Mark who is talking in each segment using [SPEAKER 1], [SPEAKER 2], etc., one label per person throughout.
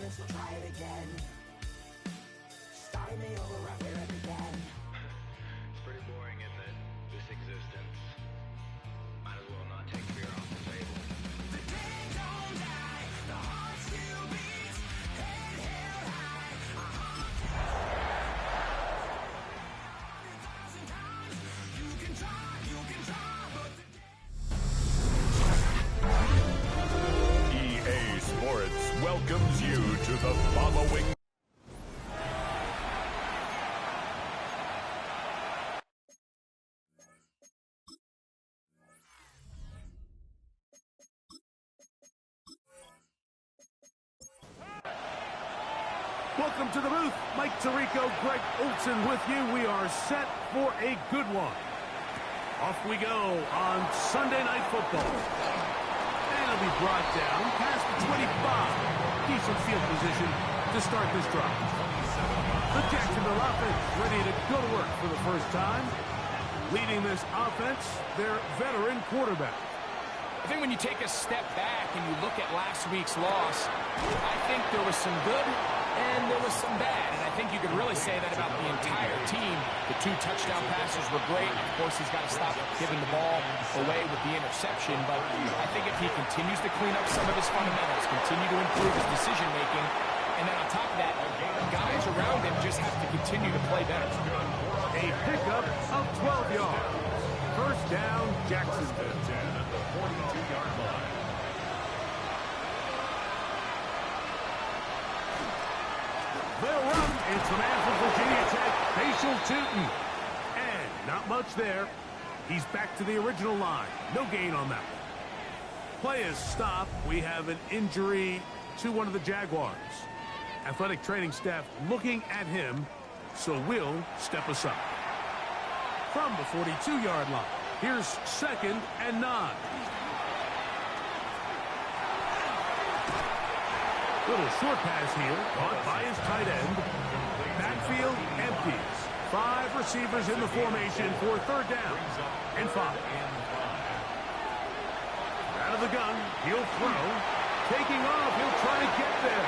[SPEAKER 1] this, we'll try it again. Starting me over right where it began.
[SPEAKER 2] It's pretty boring, isn't it? This existence. Might as well not take fear off the table.
[SPEAKER 1] The dead don't die, the heart still beats, head held high. You can try, but
[SPEAKER 3] EA Sports welcomes you to the following.
[SPEAKER 4] Welcome to the booth. Mike Tirico, Greg Olson with you. We are set for a good one. Off we go on Sunday Night Football. And it'll be brought down past the 25. Decent field position to start this drive. The Jacksonville offense ready to go to work for the first time. Leading this offense, their veteran quarterback.
[SPEAKER 5] I think when you take a step back and you look at last week's loss, I think there was some good and there was some bad. And I think you could really say that about the entire team. The 2 touchdown passes were great. Of course, he's got to stop giving the ball away with the interception. But I think if he continues to clean up some of his fundamentals, continue to improve his decision-making, and then on top of that, guys around him just have to continue to play better.
[SPEAKER 4] A pickup of 12 yards. First down, Jacksonville.
[SPEAKER 3] 42-yard line.
[SPEAKER 4] They'll run. It's the man from Virginia Tech, Facial Tootin. And not much there. He's back to the original line. No gain on that one. Play is stopped. We have an injury to one of the Jaguars. Athletic training staff looking at him, so we'll step aside. From the 42-yard line, here's 2nd and 9. Little short pass here, caught by his tight end. Backfield empties. 5 receivers in the formation for 3rd down and 5. Out of the gun, he'll throw. Taking off, he'll try to get there.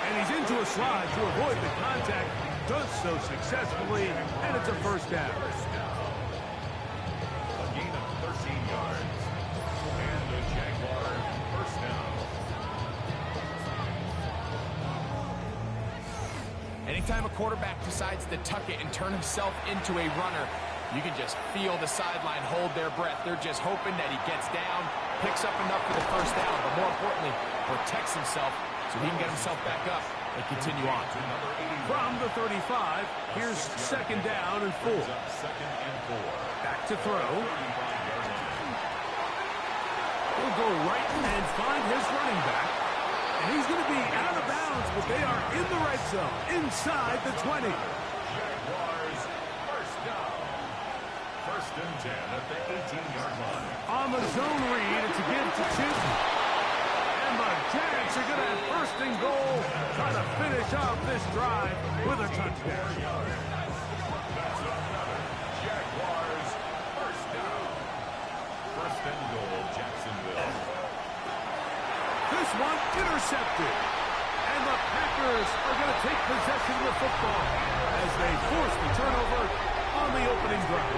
[SPEAKER 4] And he's into a slide to avoid the contact. Does so successfully, and it's a 1st down.
[SPEAKER 3] A gain of 13 yards. And the Jaguars 1st down.
[SPEAKER 5] Anytime a quarterback decides to tuck it and turn himself into a runner, you can just feel the sideline hold their breath. They're just hoping that he gets down, picks up enough for the 1st down, but more importantly, protects himself so he can get himself back up and continue on.
[SPEAKER 4] From the 35, here's 2nd down and 4. Back to throw. He'll go right and find his running back. And he's going to be out of bounds, but they are in the red zone, inside the 20.
[SPEAKER 3] Jaguars 1st down. 1st and 10 at the 18-yard line.
[SPEAKER 4] On the zone read, it's a give to Tootin. And the Jags are going to have 1st and goal, trying to finish off this drive with a touchdown.
[SPEAKER 3] Jaguars 1st down. 1st and goal, Jacksonville.
[SPEAKER 4] This one intercepted. And the Packers are going to take possession of the football as they force the turnover on the opening drive.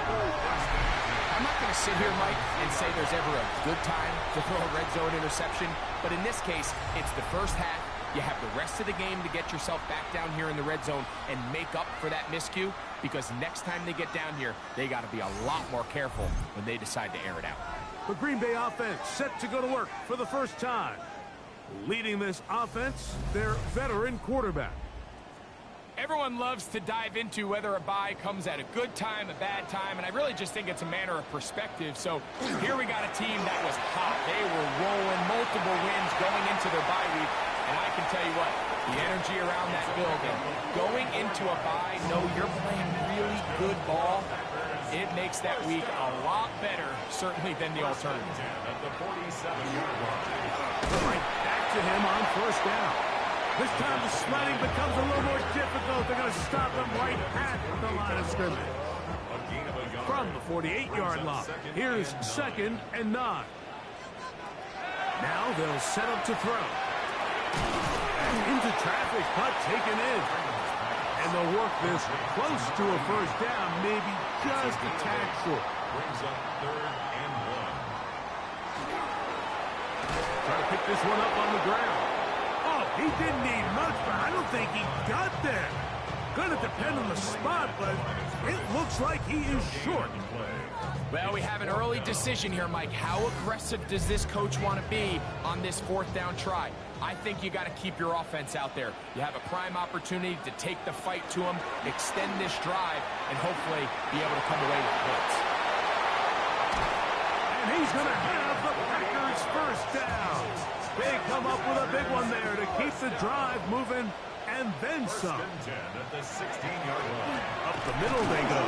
[SPEAKER 5] I'm not going to sit here, Mike, and say there's ever a good time to throw a red zone interception, but in this case, it's the 1st half. You have the rest of the game to get yourself back down here in the red zone and make up for that miscue, because next time they get down here, they got to be a lot more careful when they decide to air it out.
[SPEAKER 4] The Green Bay offense set to go to work for the 1st time. Leading this offense, their veteran quarterback.
[SPEAKER 5] Everyone loves to dive into whether a bye comes at a good time, a bad time, and I really just think it's a matter of perspective. So here we got a team that was hot. They were rolling, multiple wins going into their bye week, and I can tell you what, the energy around that building, going into a bye, know you're playing really good ball, it makes that week a lot better, certainly, than the alternative.
[SPEAKER 3] At the 47-yard line.
[SPEAKER 4] Right back to him on 1st down. This time the sledding becomes a little more difficult. They're going to stop him right at the line of scrimmage. From the 48-yard line, here's 2nd and 9. Now they'll set up to throw. And Into traffic, but taken in. And they'll work this close to a first down, maybe just a tad short.
[SPEAKER 3] Brings up 3rd and 1.
[SPEAKER 4] Try to pick this one up on the ground. Oh, he didn't need much, but I don't think he got there. Gonna depend on the spot, but it looks like he is short.
[SPEAKER 5] Well, we have an early decision here, Mike. How aggressive does this coach want to be on this 4th down try? I think you got to keep your offense out there. You have a prime opportunity to take the fight to him, extend this drive, and hopefully be able to come away with points.
[SPEAKER 4] And he's going to have the Packers first down. They come up with a big one there to keep the drive moving, and then some.
[SPEAKER 3] 10 at the 16-yard line.
[SPEAKER 4] Up the middle they go.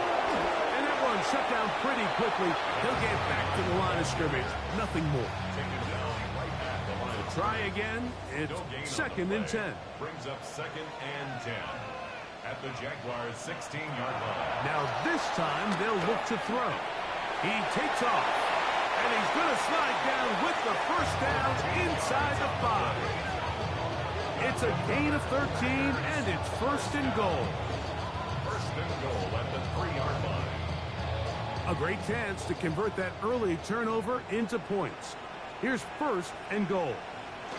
[SPEAKER 4] And that one shut down pretty quickly. He'll get back to the line of scrimmage. Nothing more.
[SPEAKER 3] Taken down right at the line.
[SPEAKER 4] Try again. It's
[SPEAKER 3] No gain on
[SPEAKER 4] 2nd
[SPEAKER 3] the
[SPEAKER 4] and
[SPEAKER 3] play.
[SPEAKER 4] 10.
[SPEAKER 3] Brings up 2nd and 10 at the Jaguars' 16-yard line.
[SPEAKER 4] Now this time they'll look to throw. He takes off. And he's going to slide down with the first down inside the 5. It's a gain of 13, and it's 1st and goal.
[SPEAKER 3] 1st and goal at the 3-yard line.
[SPEAKER 4] A great chance to convert that early turnover into points. Here's 1st and goal.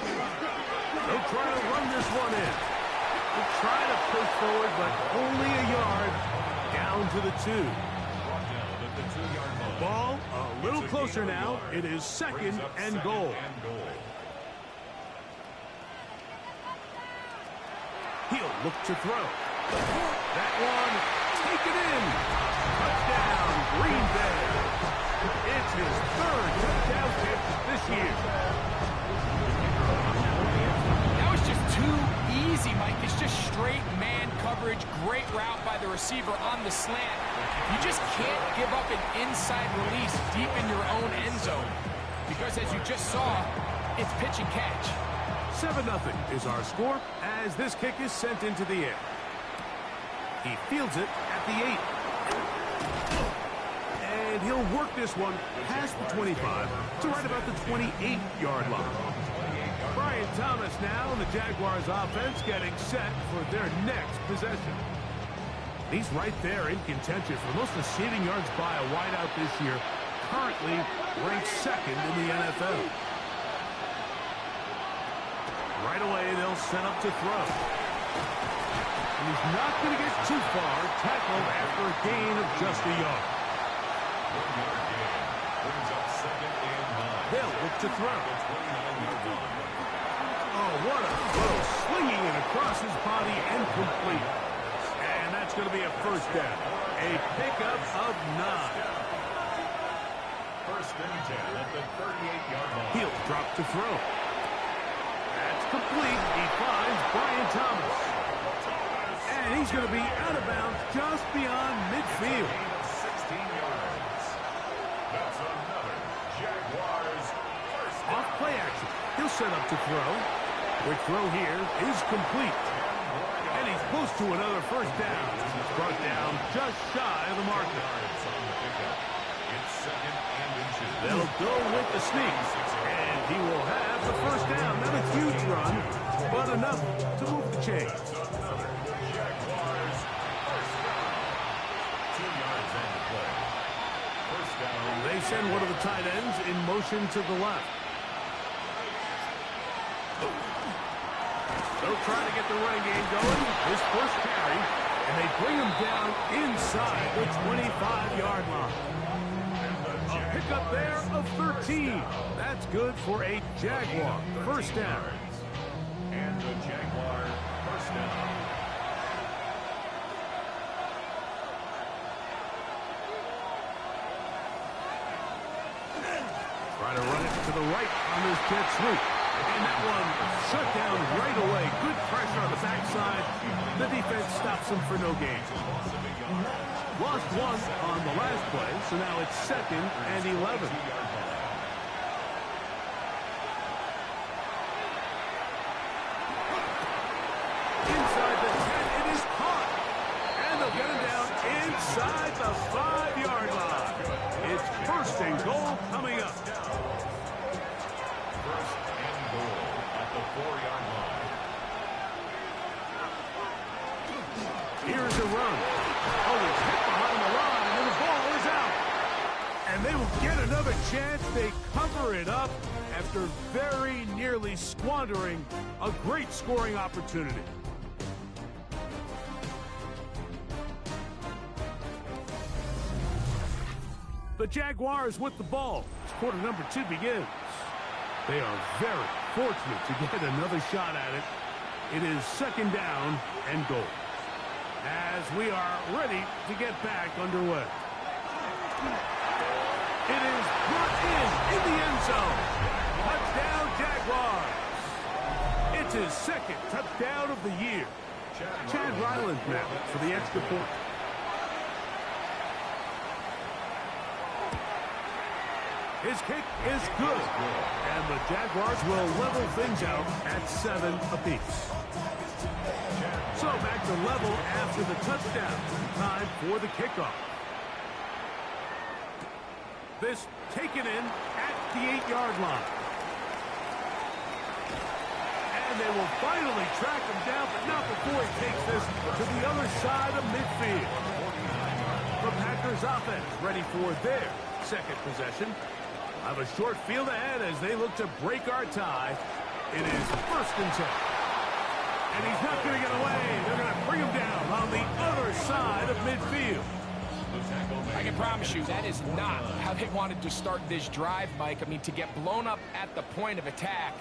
[SPEAKER 4] They'll try to run this one in. They'll try to push forward, but only a yard down to the 2.
[SPEAKER 3] Brought down at the 2-yard line.
[SPEAKER 4] Ball a little closer now. It is 2nd
[SPEAKER 3] Brings up
[SPEAKER 4] and
[SPEAKER 3] 2nd
[SPEAKER 4] goal.
[SPEAKER 3] and goal.
[SPEAKER 4] He'll look to throw. That one, take it in. Touchdown, Green Bay. It's his 3rd touchdown catch this year.
[SPEAKER 5] That was just too easy, Mike. It's just straight man coverage. Great route by the receiver on the slant. You just can't give up an inside release deep in your own end zone. Because as you just saw, it's pitch and catch.
[SPEAKER 4] 7-0 is our score as this kick is sent into the air. He fields it at the 8. And he'll work this one past the 25 to right about the 28-yard line. Brian Thomas now and the Jaguars offense getting set for their next possession. He's right there in contention for most receiving yards by a wideout this year, currently ranked 2nd in the NFL. Right away, they'll set up to throw. And he's not going to get too far, tackled after a gain of just a yard.
[SPEAKER 3] 1-yard gain. Brings up 2nd and 9.
[SPEAKER 4] They'll look to throw.
[SPEAKER 3] The 29-yard line.
[SPEAKER 4] Oh, what a throw. Swinging it across his body and complete. And that's going to be a first down. A pickup of 9.
[SPEAKER 3] 1st and 10 at the 38-yard line.
[SPEAKER 4] He'll drop to throw. That's complete. He finds Brian Thomas. And he's going to be out of bounds just beyond midfield.
[SPEAKER 3] Gain of 16 yards. That's another Jaguars first down.
[SPEAKER 4] Off play action. He'll set up to throw. Quick throw here is complete. And he's close to another first down. He's brought down just shy of the marker.
[SPEAKER 3] Yards on the pickup. It's 2nd and 2.
[SPEAKER 4] They'll go with the sneak. And he will have the first down. Not a huge run, but enough to move the chains.
[SPEAKER 3] Another Jaguars first down. 2 yards on the play. First down.
[SPEAKER 4] They send one of the tight ends in motion to the left. They'll try to get the running game going. His first carry, and they bring him down inside the 25-yard line. A pickup there of 13. That's good for a Jaguar first down.
[SPEAKER 3] And the Jaguar first down.
[SPEAKER 4] Try to run it to the right on this jet sweep. And that one shut down right away. Good pressure on the backside. The defense stops him for no gain. Lost one on the last play, so now it's 2nd and 11. Inside the 10, it is caught. And they'll get him down inside the 5-yard line. It's 1st and goal coming up.
[SPEAKER 3] First and goal at the 4-yard line.
[SPEAKER 4] to run. Oh, he's hit behind the line, and the ball is out. And they will get another chance. They cover it up after very nearly squandering a great scoring opportunity. The Jaguars with the ball as quarter number 2 begins. They are very fortunate to get another shot at it. It is second down and goal. As we are ready to get back underway. It is brought in the end zone. Touchdown, Jaguars. It's his second touchdown of the year. Chad Ryland now for the extra point. His kick is good. And the Jaguars will level things out at 7 apiece. So back to level after the touchdown. Time for the kickoff. This taken in at the 8-yard line. And they will finally track him down, but not before he takes this to the other side of midfield. The Packers offense ready for their second possession. I have a short field ahead as they look to break our tie. It is first and 10. And he's not going to get away. They're going to bring him down on the other side of midfield.
[SPEAKER 5] I can promise you that is not how they wanted to start this drive, Mike. I mean, to get blown up at the point of attack,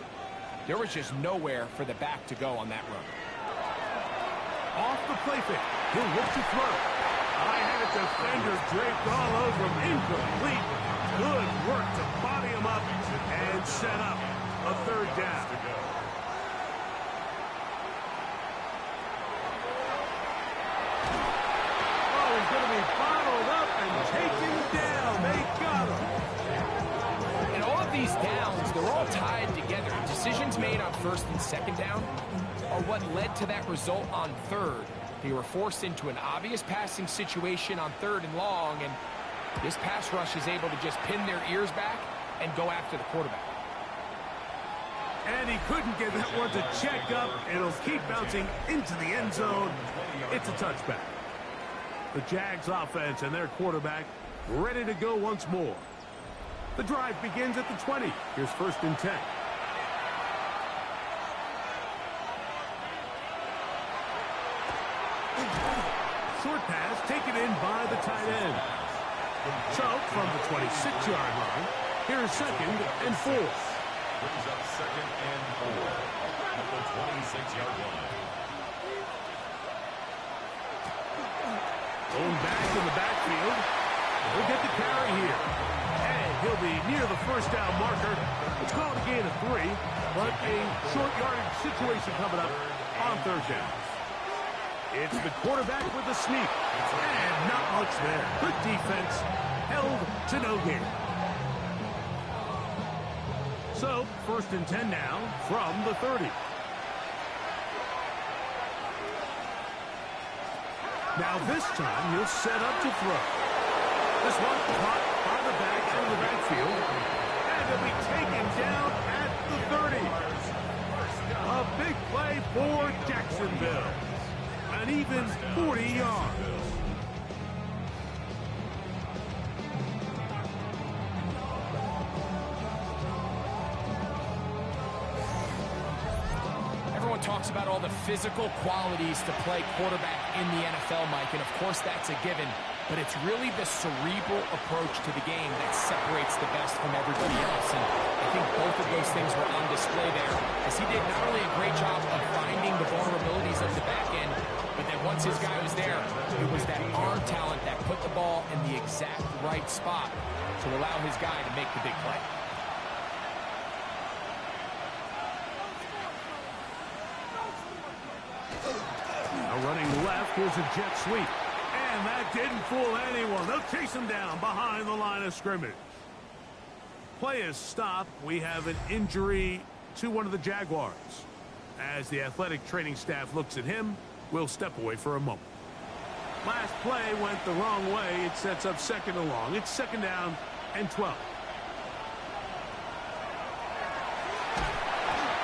[SPEAKER 5] there was just nowhere for the back to go on that run.
[SPEAKER 4] Off the play fake. He'll look to throw. I had a defender draped all over him. Incomplete. Good work to body him up and set up a third down. Oh, he's going to be bottled up and taken down. They got him.
[SPEAKER 5] And all of these downs, they're all tied together. Decisions made on first and second down are what led to that result on third. They were forced into an obvious passing situation on third and long, and this pass rush is able to just pin their ears back and go after the quarterback.
[SPEAKER 4] And he couldn't get that one to check up. It'll keep bouncing into the end zone. It's a touchback. The Jags offense and their quarterback ready to go once more. The drive begins at the 20. Here's first and 10. Short pass taken in by the tight end. So, from the 26-yard line, here's second and 4.
[SPEAKER 3] Brings up second and 4 at the 26-yard line.
[SPEAKER 4] Going back in the backfield. He'll get the carry here. And he'll be near the first down marker. It's called a gain of 3, but a short yardage situation coming up on third down. It's the quarterback with the sneak. And not much there. Good defense. Held to no gain. So, first and 10 now from the 30. Now this time he'll set up to throw. This one caught by the back out of the backfield. And he'll be taken down at the 30. A big play for Jacksonville. An even 40 yards.
[SPEAKER 5] Everyone talks about all the physical qualities to play quarterback in the NFL, Mike, and of course that's a given, but it's really the cerebral approach to the game that separates the best from everybody else, and I think both of those things were on display there, as he did not only a great job of finding the vulnerabilities of the back end, but then once his guy was there, it was that arm talent that put the ball in the exact right spot to allow his guy to make the big play.
[SPEAKER 4] Now running left, here's a jet sweep. And that didn't fool anyone. They'll chase him down behind the line of scrimmage. Play is stopped. We have an injury to one of the Jaguars. As the athletic training staff looks at him, we'll step away for a moment. Last play went the wrong way. It sets up second and long. It's second down and 12.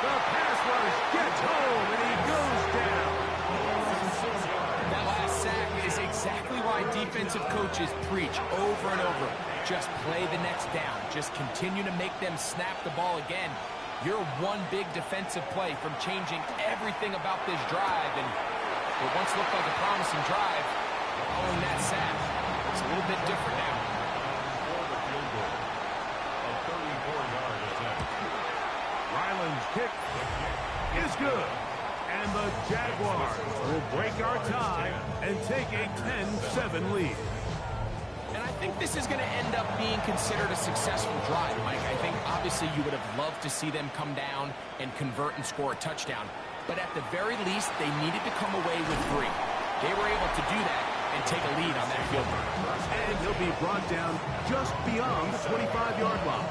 [SPEAKER 4] The pass rush gets home, and he goes down.
[SPEAKER 5] That last sack defensive coaches preach over and over, just play the next down. Just continue to make them snap the ball again. You're one big defensive play from changing everything about this drive. And what once looked like a promising drive, following that sack, it's a little bit different now.
[SPEAKER 3] For the field goal, a 34-yard attempt.
[SPEAKER 4] Ryland's kick is good. And the Jaguars will break our tie and take a 10-7 lead.
[SPEAKER 5] And I think this is going to end up being considered a successful drive, Mike. I think obviously you would have loved to see them come down and convert and score a touchdown. But at the very least, they needed to come away with 3. They were able to do that and take a lead on that field goal.
[SPEAKER 4] And he'll be brought down just beyond the 25-yard line.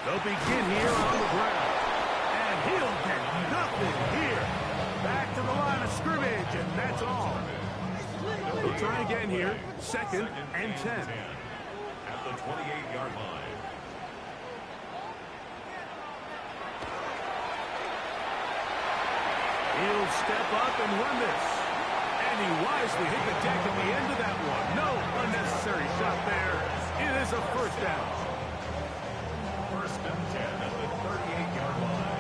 [SPEAKER 4] They'll begin here on the ground. And he'll get nothing here. Back to the line of scrimmage, and that's all. They'll try again here. 2nd and 10.
[SPEAKER 3] At the 28-yard line.
[SPEAKER 4] He'll step up and run this. And he wisely hit the deck at the end of that one. No unnecessary shot there. It is a first down.
[SPEAKER 3] 1st and 10 at the 38-yard line.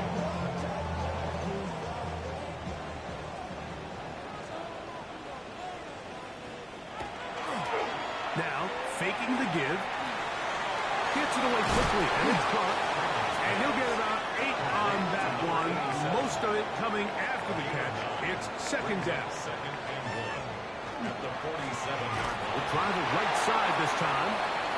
[SPEAKER 4] Now, faking the give. Gets it away quickly, and it's caught. And he'll get about 8 on that one. Most of it coming after the catch. It's 2nd down.
[SPEAKER 3] 2nd and 1 at the 47-yard line.
[SPEAKER 4] We'll try the right side this time.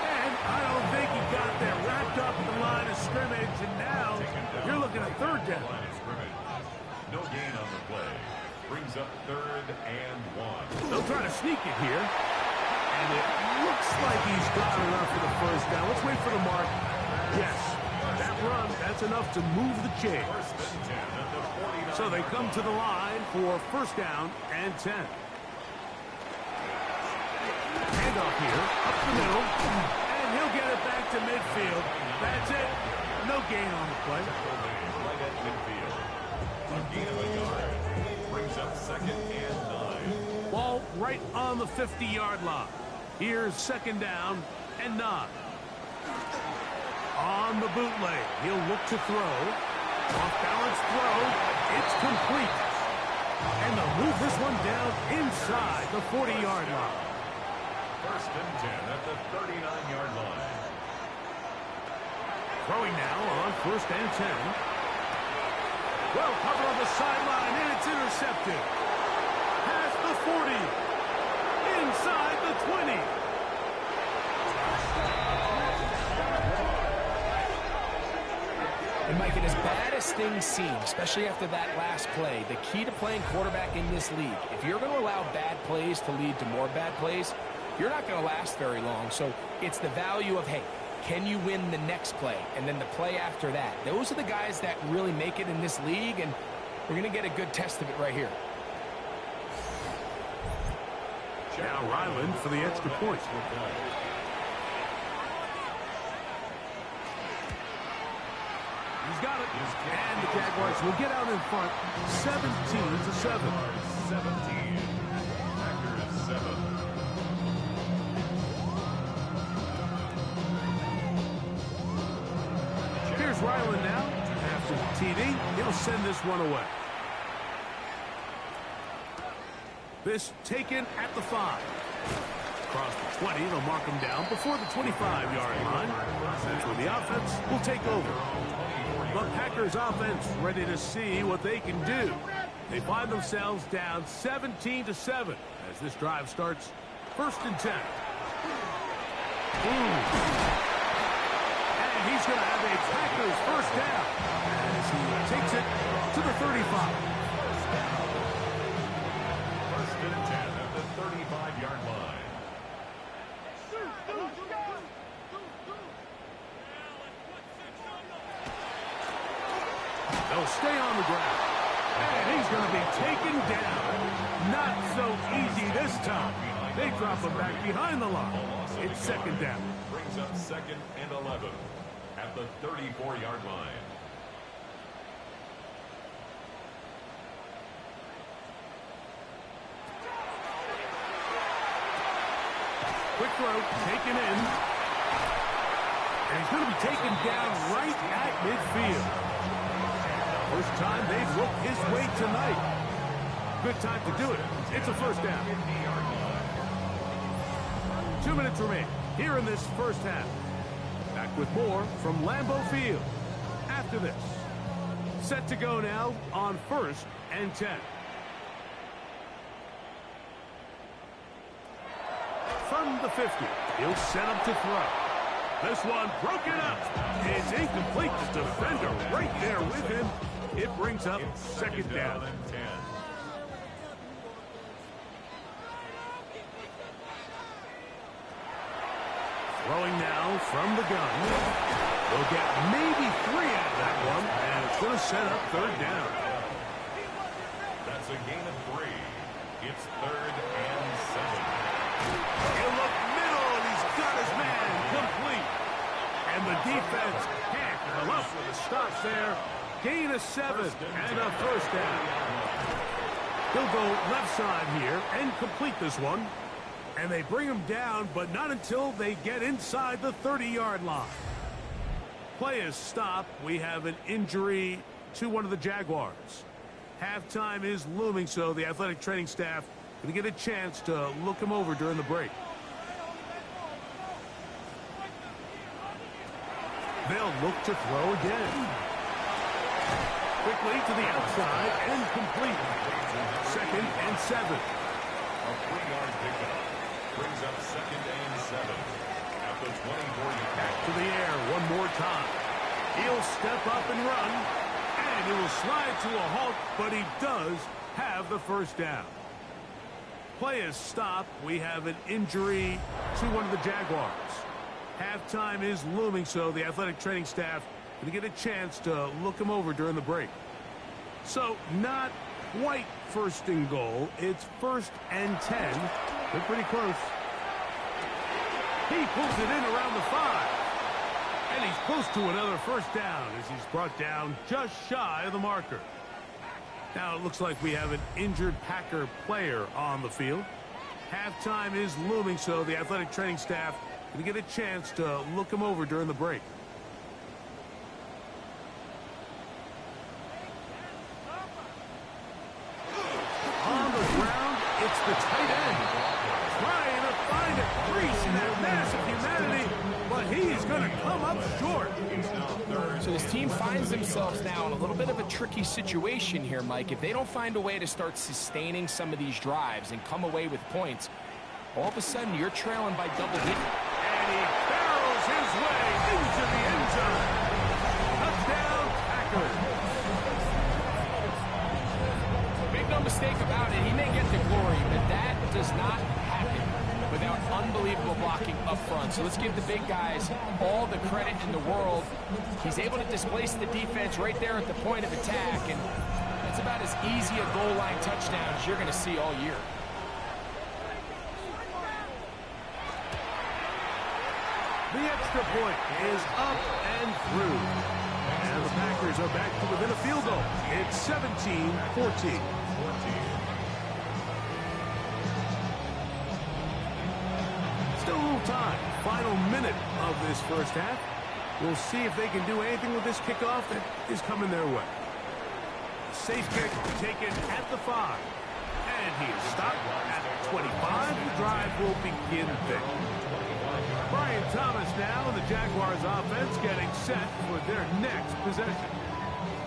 [SPEAKER 4] And I don't think he got there. Wrapped up at the line of scrimmage, and now you're looking at 3rd down.
[SPEAKER 3] Line of scrimmage. No gain on the play. Brings up 3rd and 1.
[SPEAKER 4] They'll try to sneak it here. And it looks like he's got enough for the first down. Let's wait for the mark. Yes, that run, that's enough to move the chains.
[SPEAKER 3] 1st and 10 at the 49.
[SPEAKER 4] So they come to the line for 1st down and 10. Handoff here, up the middle, and he'll get it back to midfield. That's it. No gain on the play.
[SPEAKER 3] Right at midfield. A gain of a yard. Brings up 2nd and 9.
[SPEAKER 4] Ball right on the 50-yard line. Here's 2nd down and 9. On the bootleg, he'll look to throw. Off-balance throw. It's complete. And they'll move this one down inside the 40-yard line.
[SPEAKER 3] 1st and 10 at the 39-yard line.
[SPEAKER 4] Throwing now on 1st and 10. Well, cover on the sideline, and it's intercepted. Past the 40. Inside the 20.
[SPEAKER 5] And Mike, and as bad as things seem, especially after that last play, the key to playing quarterback in this league, if you're going to allow bad plays to lead to more bad plays, you're not going to last very long. So it's the value of, hey, can you win the next play? And then the play after that. Those are the guys that really make it in this league, and we're going to get a good test of it right here.
[SPEAKER 4] Now Ryland for the extra point. He's got it. And the Jaguars will get out in front 17-7.
[SPEAKER 3] 17. Packers 7.
[SPEAKER 4] Here's Ryland now. After the TD, he'll send this one away. This taken at the 5. Across the 20, they'll mark him down before the 25-yard line. That's where the offense will take over. The Packers offense ready to see what they can do. They find themselves down 17-7 as this drive starts 1st and 10. And he's going to have a Packers 1st down as he takes it to the 35.
[SPEAKER 3] 1st and 10 at the 35-yard line.
[SPEAKER 4] They'll stay on the ground. And he's going to be taken down. Not so easy this time. They drop him back behind the line. It's second down.
[SPEAKER 3] Brings up 2nd and 11 at the 34-yard line.
[SPEAKER 4] Quick throw, taken in. And he's going to be taken down right at midfield. First time they've looked his way tonight. Good time to do it. It's a first down. 2 minutes remain here in this first half. Back with more from Lambeau Field after this. Set to go now on 1st and 10. From the 50, he'll set up to throw. This one broken up. It's incomplete. The defender right there with him. It brings up second down.
[SPEAKER 3] And 10.
[SPEAKER 4] Throwing now from the gun. They'll get maybe 3 out of that one, and it's going to set up third down.
[SPEAKER 3] That's a gain of 3. It's 3rd and 7.
[SPEAKER 4] He'll look middle, and he's got his man complete. And the defense can't come up with the stops there. Gain of 7 and a first down. He'll go left side here and complete this one. And they bring him down, but not until they get inside the 30-yard line. Play is stopped. We have an injury to one of the Jaguars. Halftime is looming, so the athletic training staff going to get a chance to look him over during the break. They'll look to throw again. Quickly to the outside and complete. 2nd and 7.
[SPEAKER 3] A 3-yard pickup. Brings up 2nd and 7 at the 24-yard.
[SPEAKER 4] Back to the air one more time. He'll step up and run, and he will slide to a halt, but he does have the first down. Play is stopped. We have an injury to one of the Jaguars. Halftime is looming, so the athletic training staff going to get a chance to look him over during the break. So not quite 1st and goal. It's 1st and 10. They're pretty close. He pulls it in around the 5. And he's close to another first down as he's brought down just shy of the marker. Now it looks like we have an injured Packer player on the field. Halftime is looming, so the athletic training staff going to get a chance to look him over during the break. On the ground, it's the tight end. Trying to find a crease in that mass of humanity, but he's going to come up short.
[SPEAKER 5] So this team finds themselves now in a little bit of a tricky situation here, Mike. If they don't find a way to start sustaining some of these drives and come away with points, all of a sudden you're trailing by double digits.
[SPEAKER 4] And he barrels his way into the end zone. Touchdown, Packers.
[SPEAKER 5] Make no mistake about it, he may get the glory, but that does not happen without unbelievable blocking up front. So let's give the big guys all the credit in the world. He's able to displace the defense right there at the point of attack, and that's about as easy a goal line touchdown as you're going to see all year.
[SPEAKER 4] The extra point is up and through. And the Packers are back to within a field goal. It's 17-14. Still a little time. Final minute of this first half. We'll see if they can do anything with this kickoff that is coming their way. Safe kick taken at the 5. And he is stopped at 25. The drive will begin there. Brian Thomas now, and the Jaguars offense getting set for their next possession.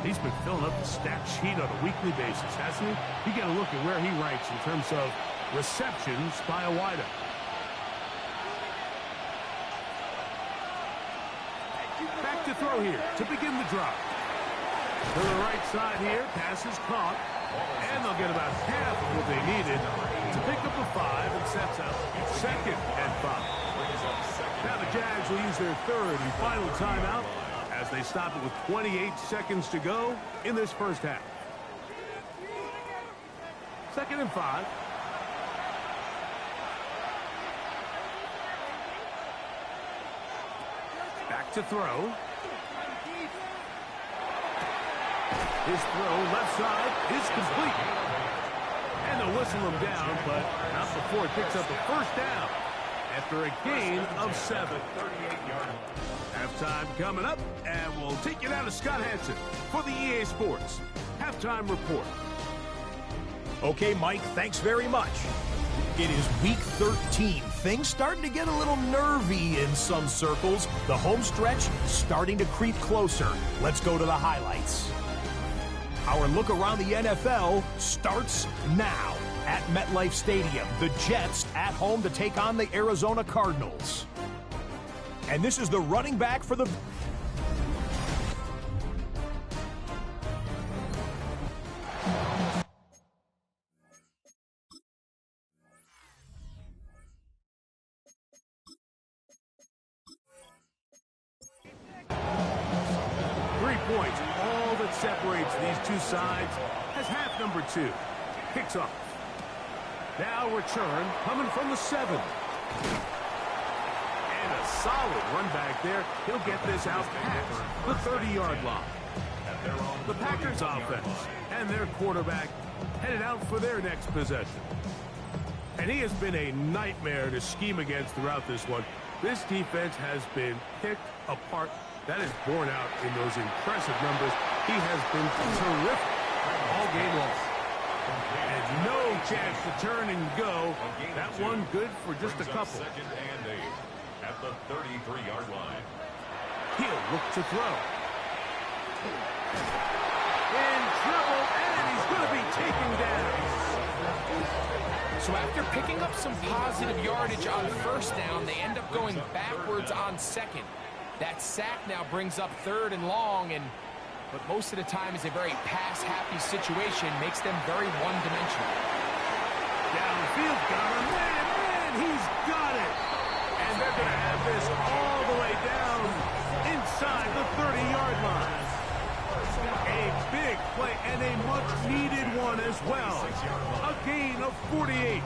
[SPEAKER 4] He's been filling up the stat sheet on a weekly basis, hasn't he? You get a look at where he ranks in terms of receptions by a wideout. Back to throw here to begin the drive. To the right side here, pass is caught, and they'll get about half of what they needed to pick up a 5 and sets up 2nd and 5. Now the Jags will use their 3rd and final timeout as they stop it with 28 seconds to go in this first half. 2nd and 5. to throw. His throw left side is complete. And they'll whistle him down, but not before he picks up a first down after a gain of 7. Halftime coming up, and we'll take you down to Scott Hanson for the EA Sports Halftime Report.
[SPEAKER 6] Okay, Mike, thanks very much. It is week 13. Things starting to get a little nervy in some circles. The home stretch starting to creep closer. Let's go to the highlights. Our look around the NFL starts now at MetLife Stadium. The Jets at home to take on the Arizona Cardinals. And this is the running back for the...
[SPEAKER 4] Points, all that separates these two sides, has half number 2. Kicks off. Now return coming from the 7. And a solid run back there. He'll get this out past the 30-yard line. The Packers offense and their quarterback headed out for their next possession. And he has been a nightmare to scheme against throughout this one. This defense has been picked apart. That is borne out in those impressive numbers. He has been terrific all game long. And no chance to turn and go. That one good for just a couple.
[SPEAKER 3] Second and 8 at the 33-yard line.
[SPEAKER 4] He'll look to throw. In trouble, and he's going to be taken down.
[SPEAKER 5] So after picking up some positive yardage on first down, they end up going backwards on second. That sack now brings up 3rd and long, but most of the time is a very pass-happy situation, makes them very one-dimensional.
[SPEAKER 4] Downfield, got him, man, he's got it. And they're going to have this all the way down inside the 30-yard line. A big play and a much-needed one as well. A gain of 48.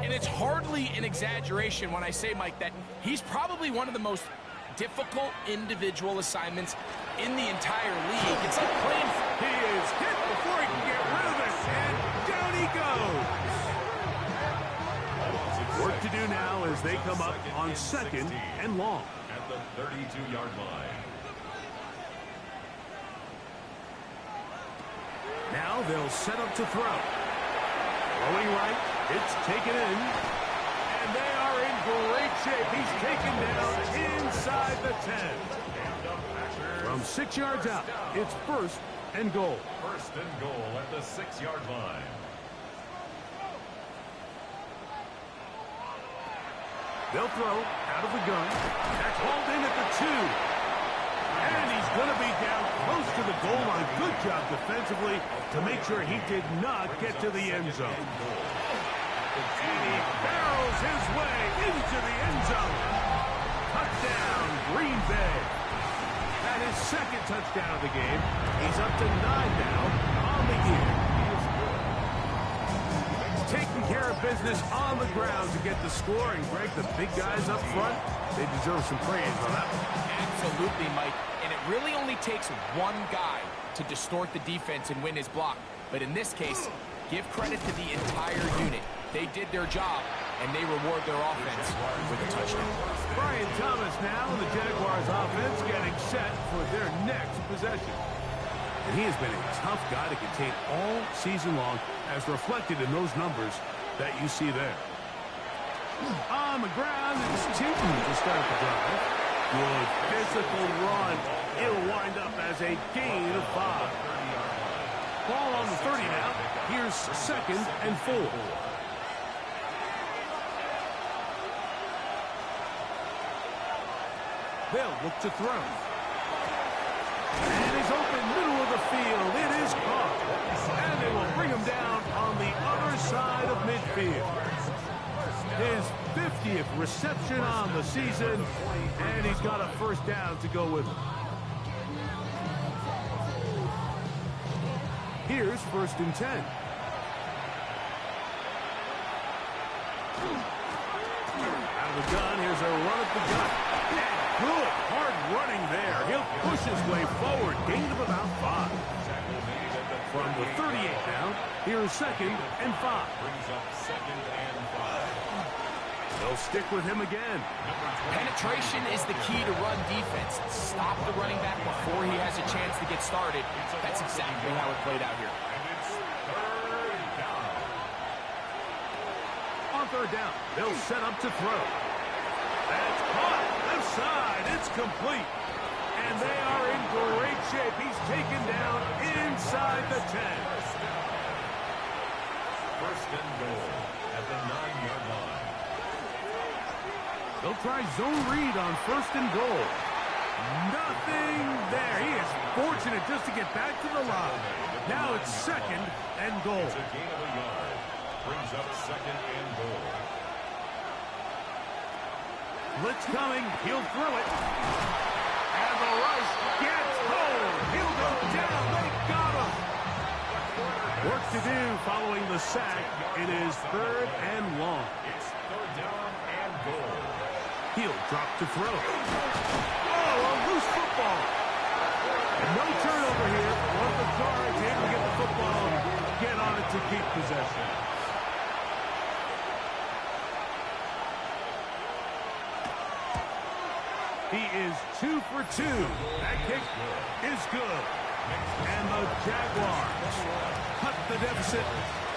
[SPEAKER 5] And it's hardly an exaggeration when I say, Mike, that he's probably one of the most difficult individual assignments in the entire league. It's like playing...
[SPEAKER 4] He is hit before he can get rid of it, and down he goes. Work to do now as they come up on 2nd and long.
[SPEAKER 3] At the 32-yard line.
[SPEAKER 4] Now they'll set up to throw. Throwing right, it's taken in. And they are in great shape. He's taken down inside the 10. From 6 yards out, it's 1st and goal.
[SPEAKER 3] 1st and goal at the 6-yard line.
[SPEAKER 4] They'll throw out of the gun. That's hauled in at the 2. And he's going to be down close to the goal line. Good job defensively to make sure he did not get to the end zone. And he barrels his way into the end zone. Touchdown, Green Bay. That is 2nd touchdown of the game. He's up to 9 now on the year. Taking care of business on the ground to get the score. And, Greg, the big guys up front, they deserve some praise on that one.
[SPEAKER 5] Absolutely, Mike. And it really only takes one guy to distort the defense and win his block. But in this case, give credit to the entire unit. They did their job, and they reward their offense with a touchdown.
[SPEAKER 4] Brian Thomas now, the Jaguars offense getting set for their next possession. And he has been a tough guy to contain all season long, as reflected in those numbers that you see there. On the ground, it's Tinton to start the drive. Good physical run. It'll wind up as a gain of 5. Ball on the 30 now. Here's 2nd and 4. They'll look to throw. And he's open middle of the field. It is caught. And they will bring him down on the other side of midfield. His 50th reception on the season, and he's got a first down to go with him. Here's 1st and 10. the gun. Here's a run at the gut. And good, hard running there. He'll push his way forward. Gain of about 5. From the 38 now, here's 2nd and 5.
[SPEAKER 3] Brings up 2nd and 5.
[SPEAKER 4] They'll stick with him again.
[SPEAKER 5] Penetration is the key to run defense. Stop the running back before he has a chance to get started. That's exactly how it played out here.
[SPEAKER 3] And it's 3rd down.
[SPEAKER 4] On 3rd down, they'll set up to throw. That's caught. Left side. It's complete. And they are in great shape. He's taken down inside the 10.
[SPEAKER 3] 1st and goal at the 9-yard line.
[SPEAKER 4] They'll try zone read on 1st and goal. Nothing there. He is fortunate just to get back to the line. Now it's 2nd and goal.
[SPEAKER 3] It's a gain of a yard. Brings up 2nd and goal.
[SPEAKER 4] Blitz coming. He'll throw it. And the rush gets home. He'll go down. They got him. Work to do following the sack. It is 3rd and long.
[SPEAKER 3] It's 3rd down and goal.
[SPEAKER 4] He'll drop to throw. Oh, a loose football. And no turnover here. Want the Cards able to get the football and get on it to keep possession. He is 2 for 2. That kick is good. And the Jaguars cut the deficit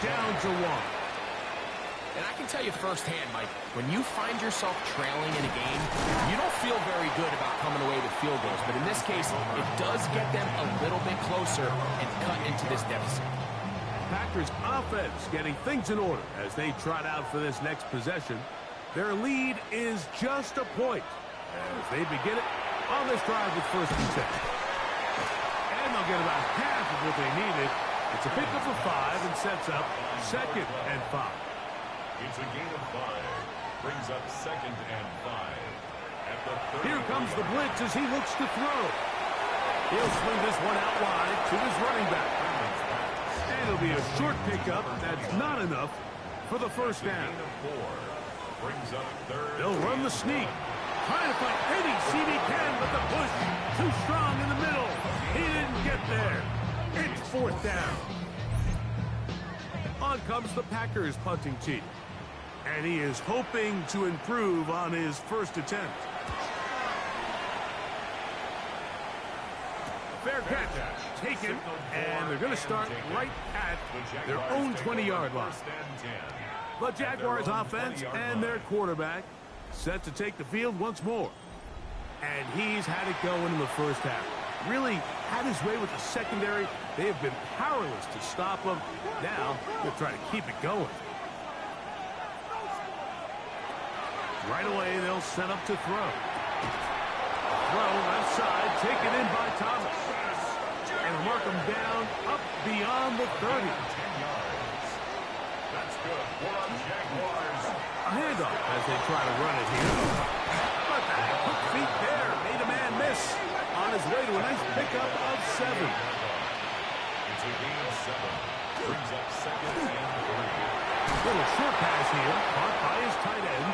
[SPEAKER 4] down to 1.
[SPEAKER 5] And I can tell you firsthand, Mike, when you find yourself trailing in a game, you don't feel very good about coming away with field goals. But in this case, it does get them a little bit closer and cut into this deficit.
[SPEAKER 4] Packers offense getting things in order as they trot out for this next possession. Their lead is just a point as they begin it on this drive with 1st and 10. And they'll get about half of what they needed. It's a pickup of 5 and sets up 2nd and 5.
[SPEAKER 3] It's a gain of 5. Brings up 2nd and 5. At the 30.
[SPEAKER 4] Here comes the blitz as he looks to throw. He'll swing this one out wide to his running back. And it'll be a short pickup. That's not enough for the 1st down.
[SPEAKER 3] Gain of 4. Brings up 3rd.
[SPEAKER 4] They'll run the sneak. Trying to find any seam he can, but the push too strong in the middle. He didn't get there. It's 4th down. On comes the Packers punting team. And he is hoping to improve on his first attempt. Fair catch. Taken. And they're going to start right at their own 20-yard line. The Jaguars offense and their quarterback set to take the field once more. And he's had it going in the first half. Really had his way with the secondary. They have been powerless to stop him. Now they'll try to keep it going. Right away, they'll set up to throw. Throw left side, taken in by Thomas. And mark him down up beyond the 30.
[SPEAKER 3] 10 yards. That's good for the Jaguars.
[SPEAKER 4] A handoff as they try to run it here. But that quick feet there made a man miss. On his way to a nice pickup of 7.
[SPEAKER 3] It's a gain of 7. Brings up 2nd and 3.
[SPEAKER 4] Little short pass here, caught by his tight end.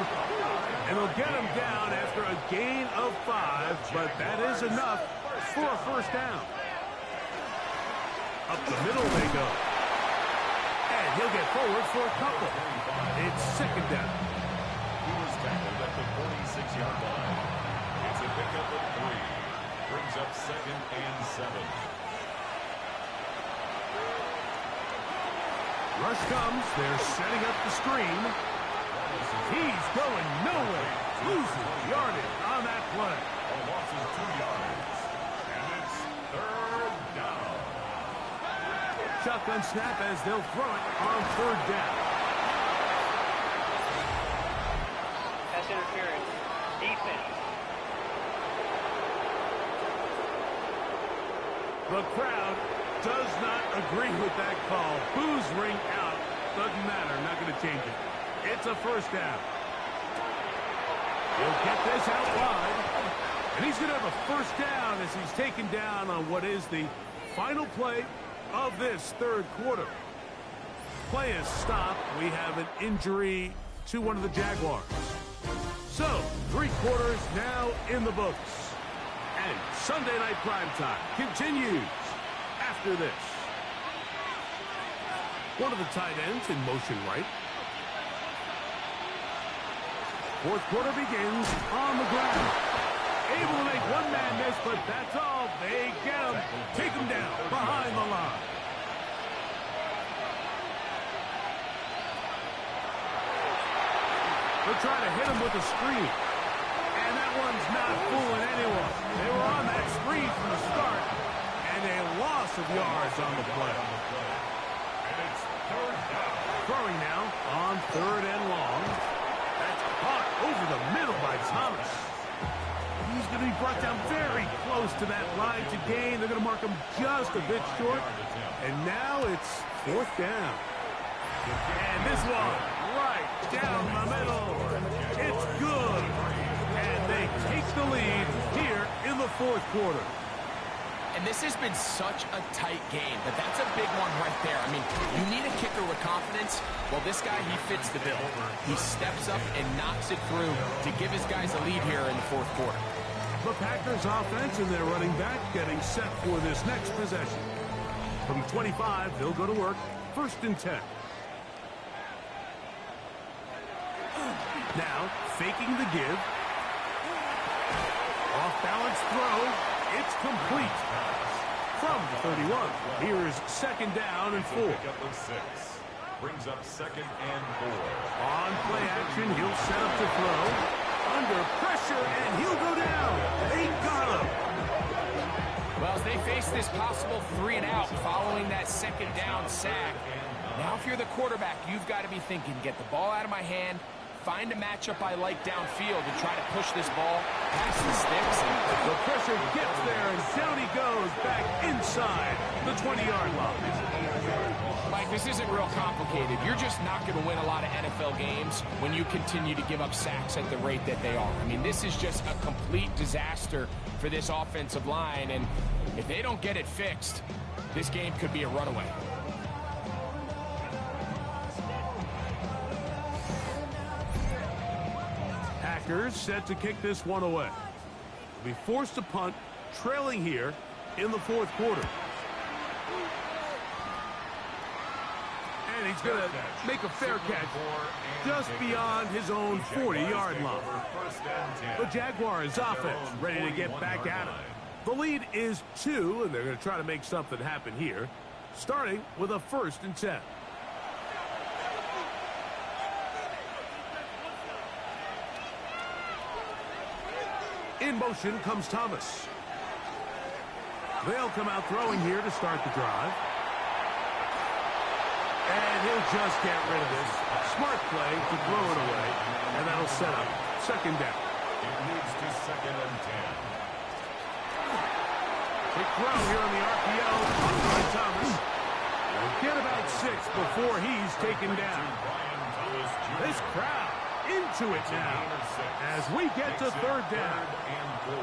[SPEAKER 4] And they'll get him down after a gain of 5, but that is enough for a 1st down. Up the middle they go. And he'll get forward for a couple. It's 2nd down.
[SPEAKER 3] He was tackled at the 46-yard line. It's a pickup of 3. Brings up 2nd and 7.
[SPEAKER 4] Rush comes. They're setting up the screen. He's going nowhere. Loses yardage on that play.
[SPEAKER 3] A loss of 2 yards. And it's 3rd down.
[SPEAKER 4] Shotgun snap as they'll throw it on 3rd down.
[SPEAKER 7] Pass interference. Defense.
[SPEAKER 4] The crowd does not agree with that call. Boos ring out. Doesn't matter. Not going to change it. It's a 1st down. He'll get this out wide. And he's going to have a 1st down as he's taken down on what is the final play of this 3rd quarter. Play is stopped. We have an injury to one of the Jaguars. So, 3 quarters now in the books. And Sunday Night Primetime continues after this. One of the tight ends in motion right. Fourth quarter begins on the ground. Able to make one man miss, but that's all. They get him. Take him down behind the line. They're trying to hit him with a screen. And that one's not fooling anyone. They were on that screen from the start, and a loss of yards on the play.
[SPEAKER 3] And it's third down.
[SPEAKER 4] Throwing now on 3rd and long. That's caught over the middle by Thomas. He's going to be brought down very close to that line to gain. They're going to mark him just a bit short. And now it's 4th down. And this one right down the middle. It's good. And they take the lead here in the 4th quarter.
[SPEAKER 5] And this has been such a tight game, but that's a big one right there. I mean, you need a kicker with confidence. Well, this guy, he fits the bill. He steps up and knocks it through to give his guys a lead here in the 4th quarter.
[SPEAKER 4] The Packers offense and their running back getting set for this next possession. From 25, they'll go to work. 1st and 10. Now, faking the give. Off-balance throw. It's complete. From the 31. Here is 2nd down and 4.
[SPEAKER 3] Pickup of 6. Brings up 2nd and 4.
[SPEAKER 4] On play action, he'll set up to throw. Under pressure, and he'll go down. They got him.
[SPEAKER 5] Well, as they face this possible 3 and out following that 2nd down sack, now if you're the quarterback, you've got to be thinking, get the ball out of my hand, find a matchup I like downfield and try to push this ball past the sticks.
[SPEAKER 4] The pressure gets there, and down he goes back inside the 20-yard line.
[SPEAKER 5] Mike, this isn't real complicated. You're just not going to win a lot of NFL games when you continue to give up sacks at the rate that they are. I mean, this is just a complete disaster for this offensive line, and if they don't get it fixed, this game could be a runaway.
[SPEAKER 4] Packers set to kick this one away. They'll be forced to punt, trailing here in the 4th quarter. And he's going to make a fair catch just beyond his own 40-yard line. The Jaguars offense ready to get back at him. The lead is 2, and they're going to try to make something happen here, starting with a 1st and 10. In motion comes Thomas. They'll come out throwing here to start the drive. And he'll just get rid of this. Smart play to throw it away. And that'll set up 2nd down.
[SPEAKER 3] It leads to 2nd and 10.
[SPEAKER 4] Big throw here on the RPO. Caught by Thomas. He'll get about 6 before he's taken down.
[SPEAKER 3] Brian Thomas Jr.
[SPEAKER 4] This crowd into it now as we get to 3rd down.
[SPEAKER 3] And 4.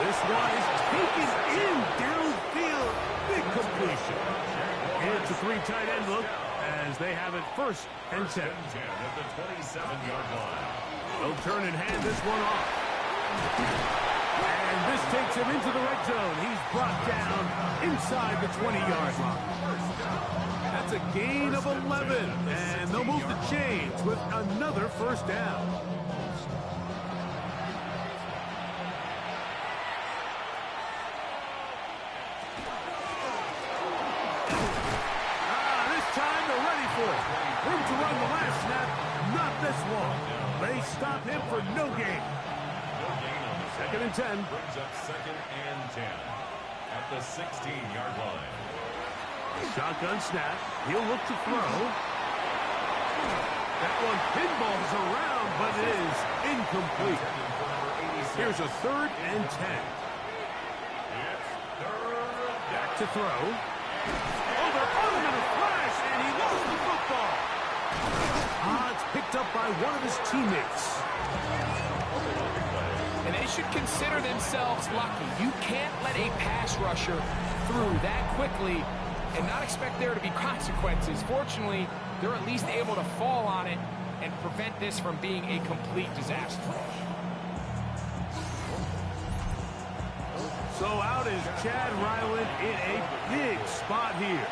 [SPEAKER 4] This one is taken in downfield. Big completion. It's a 3 tight end look as they have it 1st and 10.
[SPEAKER 3] At the 27-yard line.
[SPEAKER 4] They'll turn and hand this one off. And this takes him into the red zone. He's brought down inside the 20-yard line. That's a gain of 11. And they'll move the chains with another 1st down. This time they're ready for it. Room to run the last snap. Not this one. They stop him for no gain. 2nd and 10.
[SPEAKER 3] Brings up 2nd and 10. At the 16-yard line.
[SPEAKER 4] Shotgun snap. He'll look to throw. That one pinballs around, but it is incomplete. Here's a 3rd and 10. Back to throw. Oh, they're on him in a flash, and he lost the football. It's picked up by one of his teammates.
[SPEAKER 5] And they should consider themselves lucky. You can't let a pass rusher through that quickly and not expect there to be consequences. Fortunately, they're at least able to fall on it and prevent this from being a complete disaster.
[SPEAKER 4] So out is Chad Ryland in a big spot here.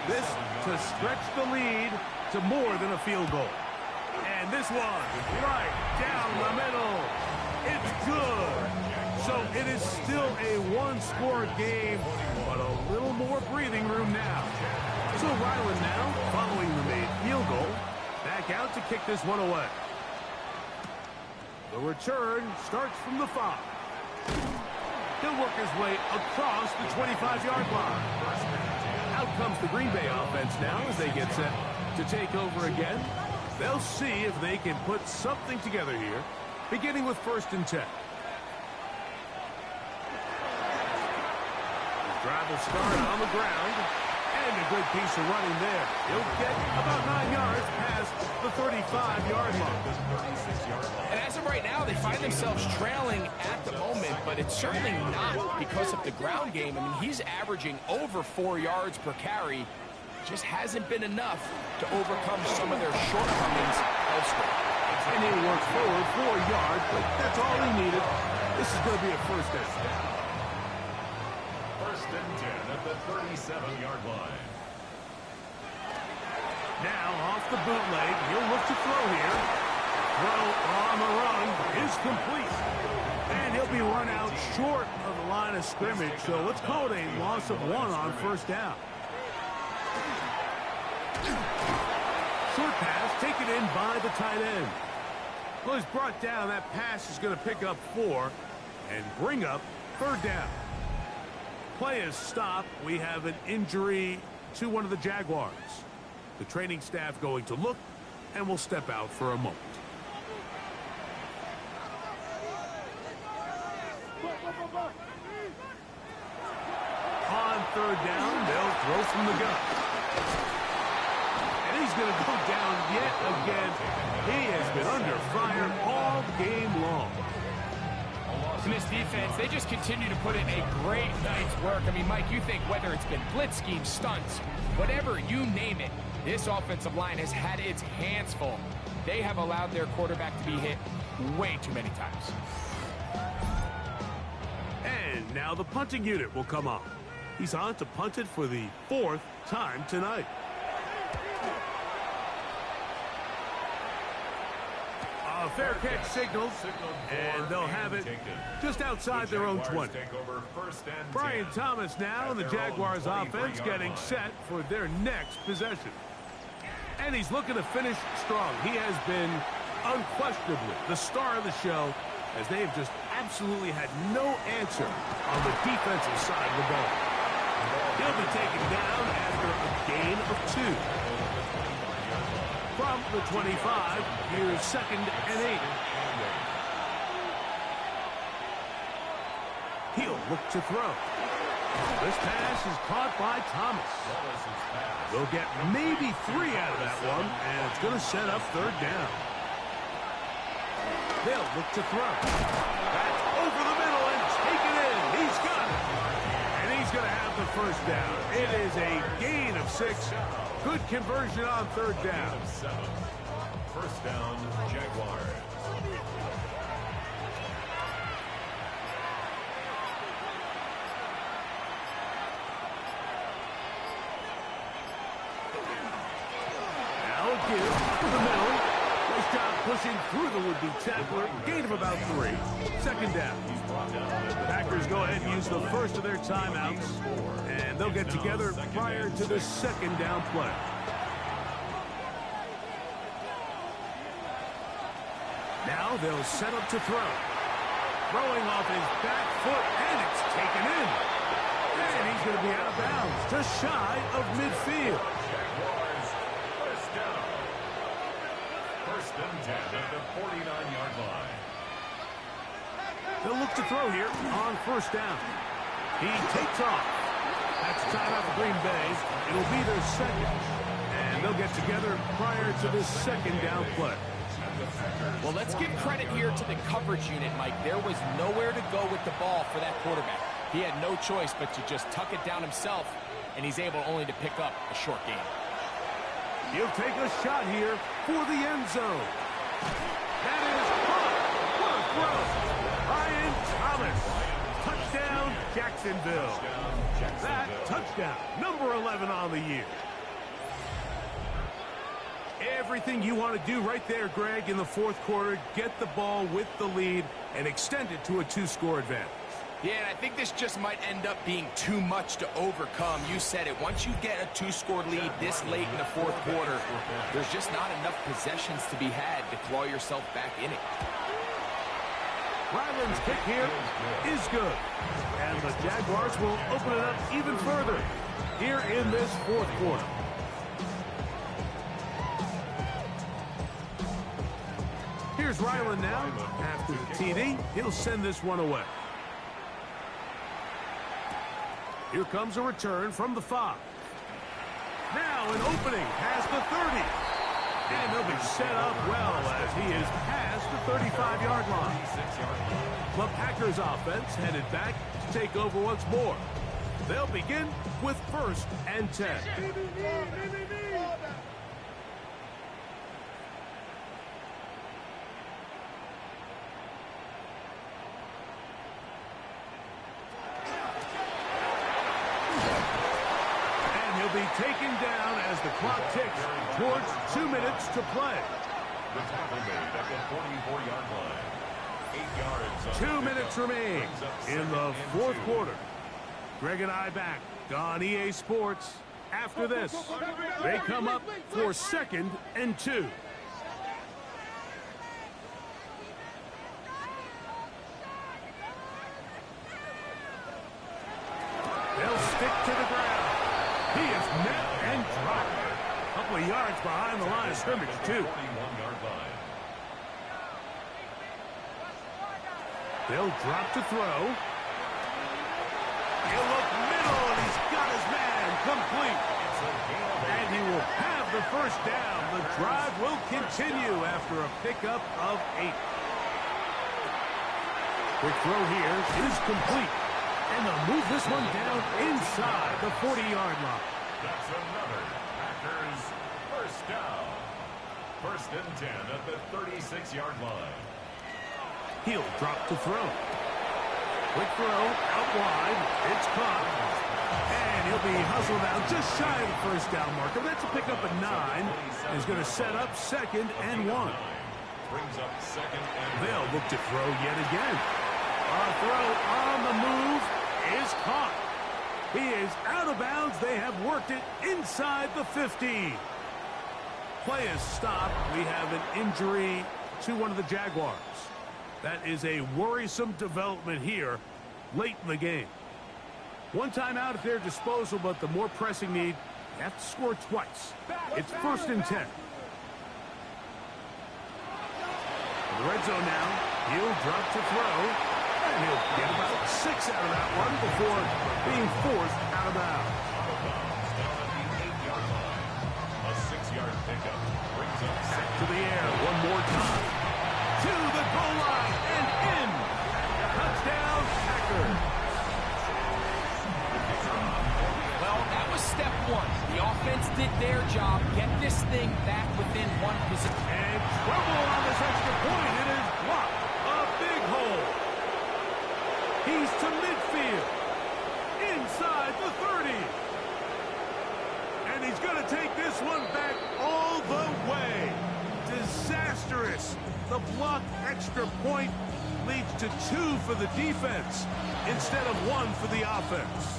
[SPEAKER 4] This to stretch the lead to more than a field goal. And this one, right down the middle. It's good. So it is still a one-score game, but a little more breathing room now. So Ryland now, following the made field goal, back out to kick this one away. The return starts from the 5. He'll work his way across the 25-yard line. Out comes the Green Bay offense now as they get set to take over again. They'll see if they can put something together here, beginning with 1st and 10. The drive will start on the ground, and a good piece of running there. He'll get about 9 yards past the 35-yard line.
[SPEAKER 5] And as of right now, they find themselves trailing at the moment, but it's certainly not because of the ground game. I mean, he's averaging over 4 yards per carry. Just hasn't been enough to overcome some of their shortcomings elsewhere.
[SPEAKER 4] And he'll work forward 4 yards, but that's all he needed. This is going to be a 1st down.
[SPEAKER 3] 1st and 10 at the 37-yard line.
[SPEAKER 4] Now off the bootleg, he'll look to throw here. Throw on the run is complete. And he'll be run out short of the line of scrimmage, so let's call it a loss of 1 on 1st down. Short pass taken in by the tight end. Well, he's brought down. That pass is going to pick up 4 and bring up 3rd down. Play is stopped. We have an injury to one of the Jaguars. The training staff going to look and will step out for a moment. On 3rd down, they'll throw from the gun. And he's going to go down yet again. He has been under fire all game long.
[SPEAKER 5] And this defense, they just continue to put in a great night's work. I mean, Mike, you think whether it's been blitz schemes, stunts, whatever you name it, this offensive line has had its hands full. They have allowed their quarterback to be hit way too many times.
[SPEAKER 4] And now the punting unit will come on. He's on to punt it for the 4th time tonight. A fair catch signals, and they'll have it just outside their own 20. Brian Thomas now and the Jaguars offense getting set for their next possession. And he's looking to finish strong. He has been unquestionably the star of the show, as they have just absolutely had no answer on the defensive side of the ball. He'll be taken down after a gain of 2. From the 25, here's 2nd and 8. He'll look to throw. This pass is caught by Thomas. They'll get maybe 3 out of that one, and it's going to set up 3rd down. They'll look to throw. That's over the middle and taken in. He's got it. And he's going to have the 1st down. It is a gain of 6. Good conversion on 3rd down.
[SPEAKER 3] 1st down, Jaguars.
[SPEAKER 4] Now a give to the middle. Nice job pushing through the would-be tackler. Gain of about 3. 2nd down. The Packers go ahead and use the first of their timeouts, and they'll get together prior to the 2nd down play. Now they'll set up to throw. Throwing off his back foot, and it's taken in. And he's going to be out of bounds, just shy of midfield.
[SPEAKER 3] Jaguars, 1st down. 1st and 10 at the 49-yard line.
[SPEAKER 4] They'll look to throw here on 1st down. He takes off. That's timeout for Green Bay. It'll be their 2nd. And they'll get together prior to the 2nd down play.
[SPEAKER 5] Well, let's give credit here to the coverage unit, Mike. There was nowhere to go with the ball for that quarterback. He had no choice but to just tuck it down himself, and he's able only to pick up a short gain.
[SPEAKER 4] He'll take a shot here for the end zone. That is caught. What a throw. Ryan Thomas. Touchdown, Jacksonville. That touchdown, number 11 on the year. Everything you want to do right there, Greg, in the fourth quarter. Get the ball with the lead and extend it to a 2-score advantage.
[SPEAKER 5] Yeah, and I think this just might end up being too much to overcome. You said it. Once you get a 2-score lead this late in the fourth quarter, there's just not enough possessions to be had to claw yourself back in it.
[SPEAKER 4] Ryland's kick here is good. And the Jaguars will open it up even further here in this fourth quarter. Here's Ryland now. After the TD, he'll send this one away. Here comes a return from the 5. Now an opening past the 30. And he'll be set up well as he is past the 35-yard line. The Packers offense headed back to take over once more. They'll begin with 1st and 10. Be taken down as the clock ticks towards 2 minutes to play.
[SPEAKER 3] The tackle made at the 44-yard line. 8 yards.
[SPEAKER 4] 2 minutes remain in the fourth quarter. Greg and I back on EA Sports. After this, they come up for 2nd and 2. They'll stick to the ground. He is met and dropped. A couple of yards behind the line of scrimmage, too.
[SPEAKER 3] 41-yard line.
[SPEAKER 4] They'll drop to throw. He'll look middle, and he's got his man complete. And he will have the first down. The drive will continue after a pickup of 8. Quick throw here is complete. And they'll move this one down inside the 40-yard line.
[SPEAKER 3] That's another Packers first down. 1st and 10 at the 36-yard line.
[SPEAKER 4] He'll drop to throw. Quick throw out wide. It's caught. And he'll be hustled out just shy of the first down marker. That's a pickup at 9. He's going to set up 2nd and 1.
[SPEAKER 3] Brings up 2nd and 1.
[SPEAKER 4] They'll look to throw yet again. A throw on the move is caught. He is out of bounds. They have worked it inside the 50. Play is stopped. We have an injury to one of the Jaguars. That is a worrisome development here late in the game. One timeout at their disposal, but the more pressing need, they have to score twice. It's 1st and 10. In the red zone now, he'll drop to throw. And he'll get about 6 out of that one before being forced out of bounds.
[SPEAKER 3] Down at the 8-yard line. A 6-yard pickup brings up
[SPEAKER 4] Back to the air one more time. To the goal line and in. Touchdown, Packers.
[SPEAKER 5] Well, that was step 1. The offense did their job. Get this thing back within 1 position.
[SPEAKER 4] And trouble on this extra point. It is blocked. A big hole. He's to midfield. Inside the 30. And he's going to take this one back all the way. Disastrous. The blocked extra point leads to 2 for the defense instead of 1 for the offense.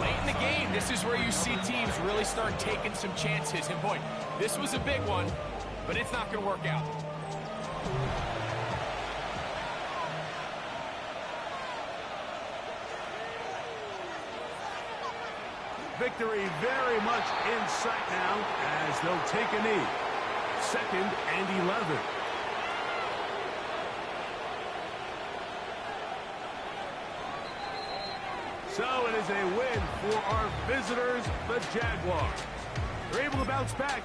[SPEAKER 5] Late in the game, this is where you see teams really start taking some chances. And boy, this was a big one, but it's not going to work out.
[SPEAKER 4] Victory very much in sight now as they'll take a knee. 2nd and 11. So it is a win for our visitors, the Jaguars. They're able to bounce back.